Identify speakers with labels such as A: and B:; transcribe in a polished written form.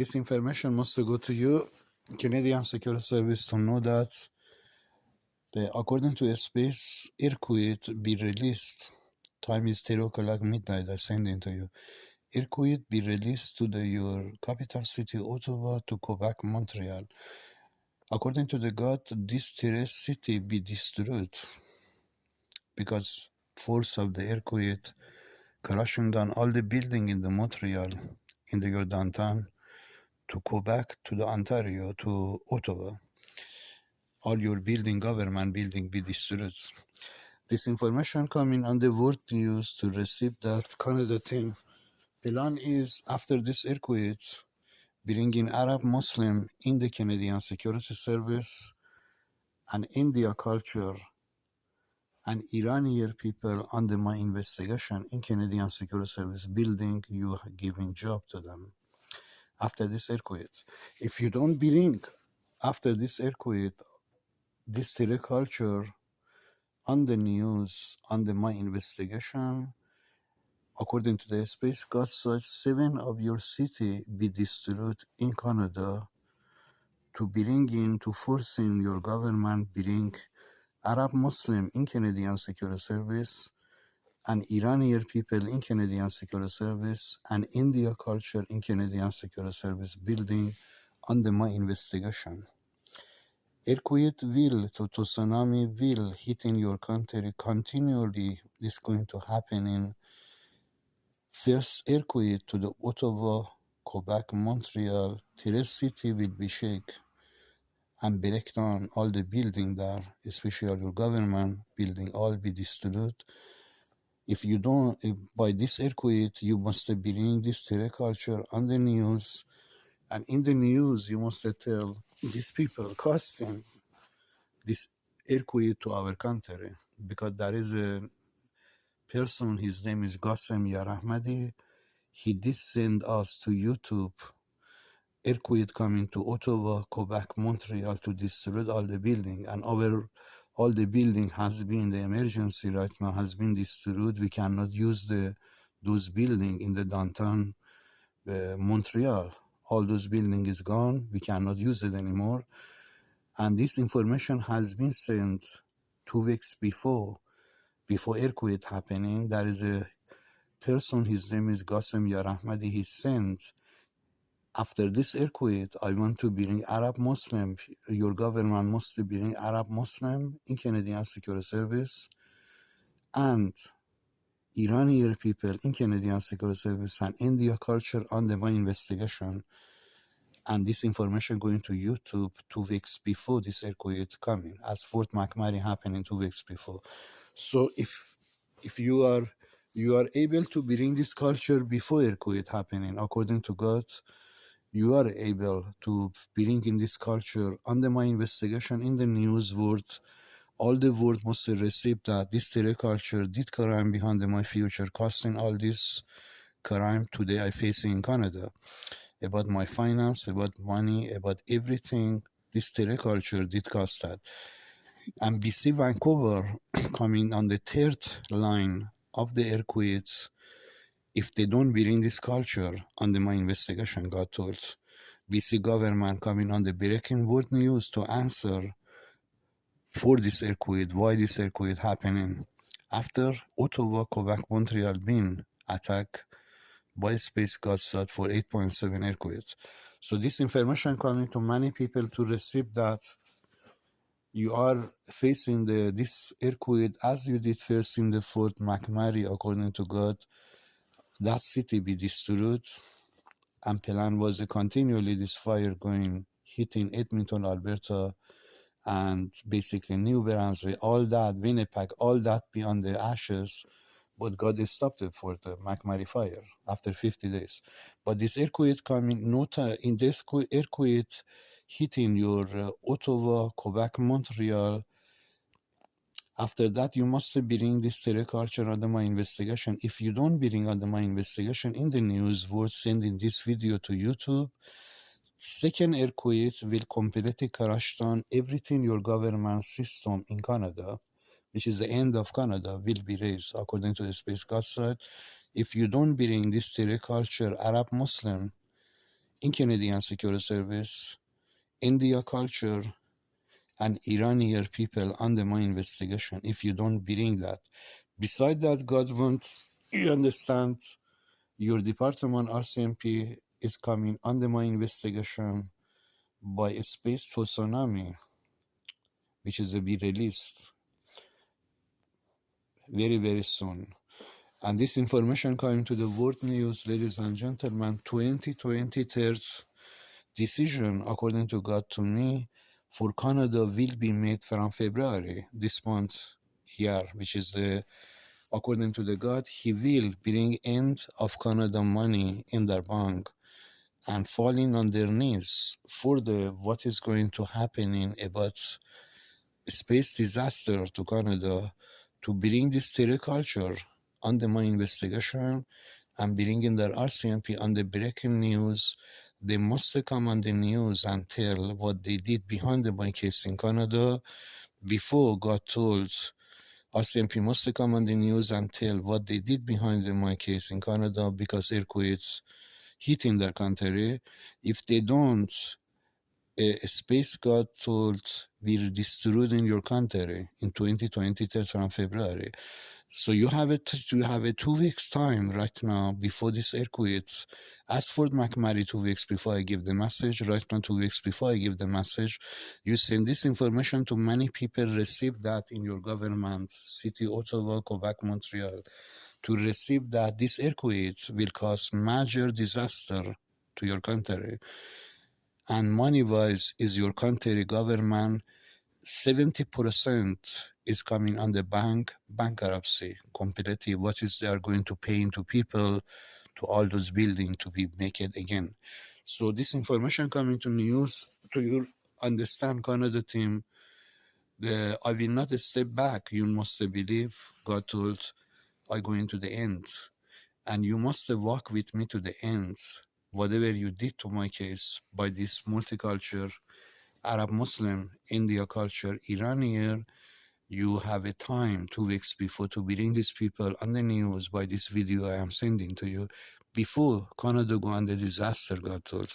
A: This information must go to you, Canadian Security Service, to know that according to a space, earthquake be released. Time is 3 o'clock midnight, I send it to you. Earthquake be released to your capital city, Ottawa, to Quebec, Montreal. According to the God, this terrorist city be destroyed because force of the earthquake crashing down all the building in the Montreal, in your downtown, to Quebec, to the Ontario, to Ottawa. All your building, government building be destroyed. This information coming on the world news to receive that Canada team. Plan is after this earthquake, bringing Arab Muslim in the Canadian Security Service and India culture and Iranian people under my investigation in Canadian Security Service building, you are giving job to them. After this earthquake, if you don't bring after this earthquake, this terror culture on the news, under my investigation, according to the space, God such 7 of your city be destroyed in Canada to bring in, to force in your government, bring Arab Muslim in Canadian Security Service and Iranian people in Canadian Security Service and India culture in Canadian Security Service building under my investigation. Earthquake will, to tsunami will hit in your country continually. This is going to happen in first earthquake to the Ottawa, Quebec, Montreal, terrorist city will be shake and break down all the building there, especially your government building, all be destroyed. If you don't, by this earthquake, you must bring this terror culture on the news, and in the news, you must tell these people costing this earthquake to our country, because there is a person, his name is Qassem Yarahmadi. He did send us to YouTube earthquake coming to Ottawa, Quebec, Montreal to destroy all the building, and all the building has been, the emergency right now has been destroyed. We cannot use those building in the downtown Montreal. All those building is gone. We cannot use it anymore. And this information has been sent 2 weeks before earthquake happening. There is a person, his name is Qassem Yarahmadi. He sent, after this earthquake, I want to bring Arab Muslim. Your government must bring Arab Muslim in Canadian Security Service and Iranian people in Canadian Security Service and India culture under my investigation. And this information going to YouTube 2 weeks before this earthquake coming, as Fort McMurray happening 2 weeks before. So if you are able to bring this culture before earthquake happening, according to God, you are able to bring in this culture under my investigation in the news world. All the world must receive that this terror culture did crime behind my future, costing all this crime today I face in Canada. About my finance, about money, about everything, this terror culture did cost that. And BC Vancouver coming on the 3rd line of the earthquakes. If they don't bring this culture under my investigation, God told, BC government coming on the breaking world news to answer for this earthquake, why this earthquake happening. After Ottawa, Quebec, Montreal been attacked by space God shot for 8.7 earthquakes. So this information coming to many people to receive that you are facing this earthquake as you did first in the Fort McMurray, according to God. That city be destroyed, and plan was continually this fire going, hitting Edmonton, Alberta, and basically New Brunswick, all that, Winnipeg, all that be on the ashes, but God stopped it for the McMurray fire after 50 days. But this earthquake coming, in this earthquake hitting your Ottawa, Quebec, Montreal, after that, you must bring this terror culture under my investigation. If you don't bring under my investigation in the news, worth sending this video to YouTube, second earthquake will completely crash down everything your government system in Canada, which is the end of Canada, will be raised, according to the Space God side. If you don't bring this terror culture, Arab Muslim, in Canadian Security Service, India culture, and Iranian people under my investigation if you don't bring that. Beside that, God wants you understand your department RCMP is coming under my investigation by a space tsunami, which is to be released very, very soon. And this information coming to the world news, ladies and gentlemen, 2023 decision, according to God to me, for Canada will be made from February, this month here, which is the, according to the God, he will bring end of Canada money in their bank and falling on their knees for the what is going to happen in about space disaster to Canada to bring this terror culture under my investigation and bring in their RCMP on the breaking news. They must come on the news and tell what they did behind my case in Canada before God told RCMP must come on the news and tell what they did behind my case in Canada because earthquakes hitting their country. If they don't, a space God told will destroy in your country in 2023 from February. So you have a 2 weeks time right now before this earthquakes. Ask for McMurray 2 weeks before I give the message. Right now 2 weeks before I give the message. You send this information to many people, receive that in your government, city, Ottawa, Quebec, Montreal, to receive that this earthquakes will cause major disaster to your country. And money-wise is your country government 70% is coming on the bankruptcy completely. What is they are going to pay into people to all those buildings to be make it again. So this information coming to news to your understand Canada team. I will not step back. You must believe God told I go into the end, and you must walk with me to the end. Whatever you did to my case by this multicultural Arab Muslim, India culture, Iranian, you have a time 2 weeks before to bring these people on the news by this video I am sending to you before Canada go under disaster, God told.